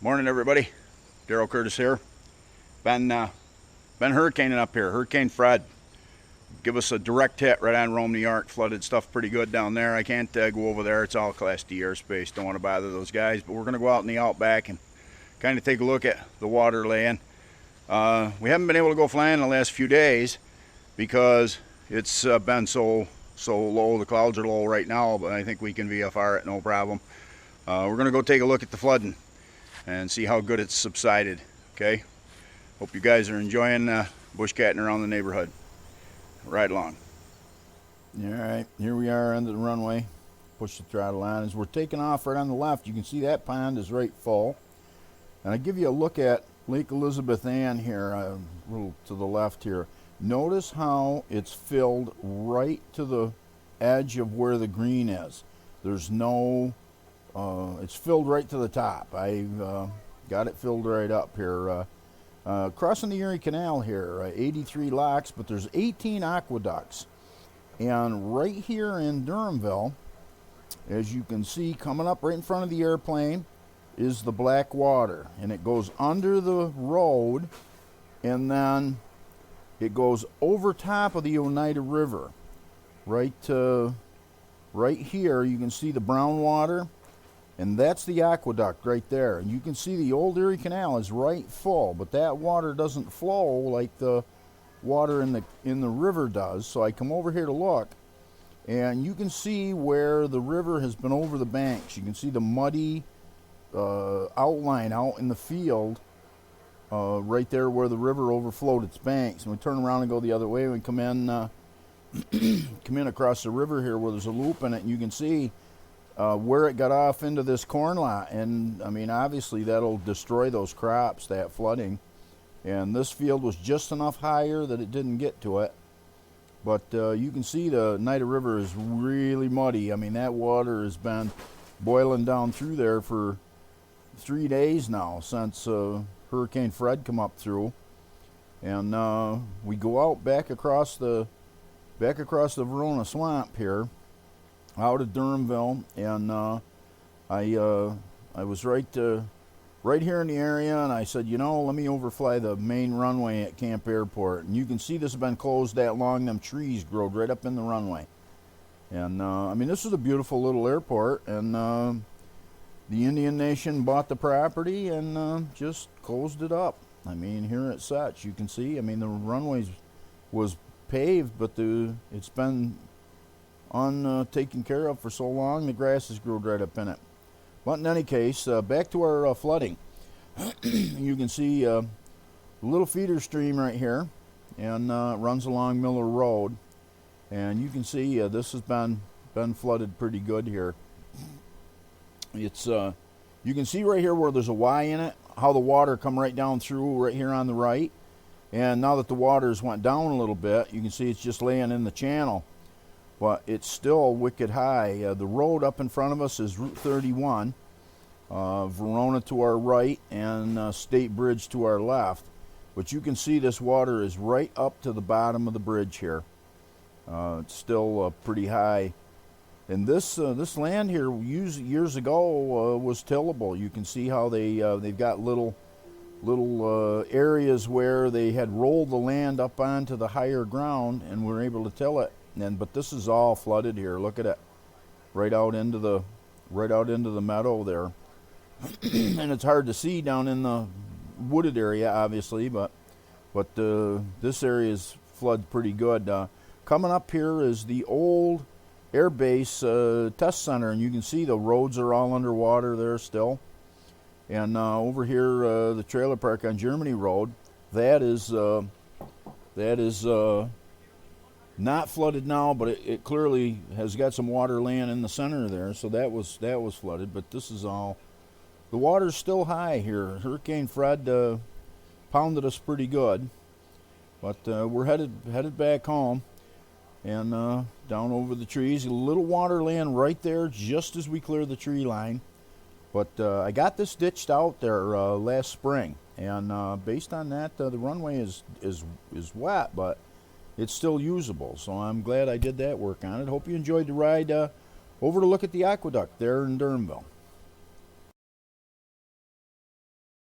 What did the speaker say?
Morning, everybody. Daryl Curtis here. Been hurricaning up here. Hurricane Fred. Give us a direct hit right on Rome, New York. Flooded stuff pretty good down there. I can't go over there. It's all Class D airspace. Don't want to bother those guys. But we're going to go out in the outback and kind of take a look at the water laying. We haven't been able to go flying the last few days because it's been so low. The clouds are low right now, but I think we can VFR it no problem. We're going to go take a look at the flooding and see how good it's subsided. Okay, hope you guys are enjoying bushcatting around the neighborhood. Ride along. All right, here we are under the runway. Push the throttle on. As we're taking off right on the left, you can see that pond is right full. And I give you a look at Lake Elizabeth Ann here, a little to the left here. Notice how it's filled right to the edge of where the green is. There's no it's filled right to the top. I've got it filled right up here. Crossing the Erie Canal here, 83 locks, but there's 18 aqueducts. And right here in Durhamville, as you can see, coming up right in front of the airplane is the black water. And it goes under the road, and then it goes over top of the Oneida River. Right here, you can see the brown water. And that's the aqueduct right there. And you can see the old Erie Canal is right full, but that water doesn't flow like the water in the river does. So I come over here to look, and you can see where the river has been over the banks. You can see the muddy outline out in the field right there where the river overflowed its banks. And we turn around and go the other way. We come in across the river here where there's a loop in it, and you can see where it got off into this corn lot. And I mean, obviously that'll destroy those crops, that flooding. And this field was just enough higher that it didn't get to it. But you can see the Oneida River is really muddy. I mean, that water has been boiling down through there for 3 days now since Hurricane Fred come up through. And we go out back across the Verona Swamp here, out of Durhamville, and I was right here in the area, and I said, you know, let me overfly the main runway at Camp Airport. And you can see this has been closed that long. Them trees growed right up in the runway. And I mean, this is a beautiful little airport, and the Indian Nation bought the property and just closed it up. I mean, here it sits. You can see, I mean, the runway was paved, but it's been taken care of for so long, the grass has grown right up in it. But in any case, back to our flooding. You can see a little feeder stream right here, and runs along Miller Road. And you can see this has been flooded pretty good here. It's you can see right here where there's a Y in it, how the water come right down through right here on the right. And now that the waters went down a little bit, you can see it's just laying in the channel. But it's still wicked high. The road up in front of us is Route 31, Verona to our right, and State Bridge to our left. But you can see this water is right up to the bottom of the bridge here. It's still pretty high. And this land here years ago was tillable. You can see how they've got little areas where they had rolled the land up onto the higher ground and were able to till it. But this is all flooded here. Look at it, right out into the meadow there. And it's hard to see down in the wooded area, obviously, but this area is flooded pretty good. Coming up here is the old Air Base Test Center, and you can see the roads are all underwater there still. And over here, the trailer park on Germany Road, that is not flooded now, but it clearly has got some water laying in the center there, so that was flooded. But this is all, the water's still high here. Hurricane Fred pounded us pretty good, but we're headed back home, and down over the trees. A little water laying right there just as we clear the tree line. But I got this ditched out there last spring, and based on that, the runway is wet, but it's still usable. So I'm glad I did that work on it. Hope you enjoyed the ride over to look at the aqueduct there in Durhamville.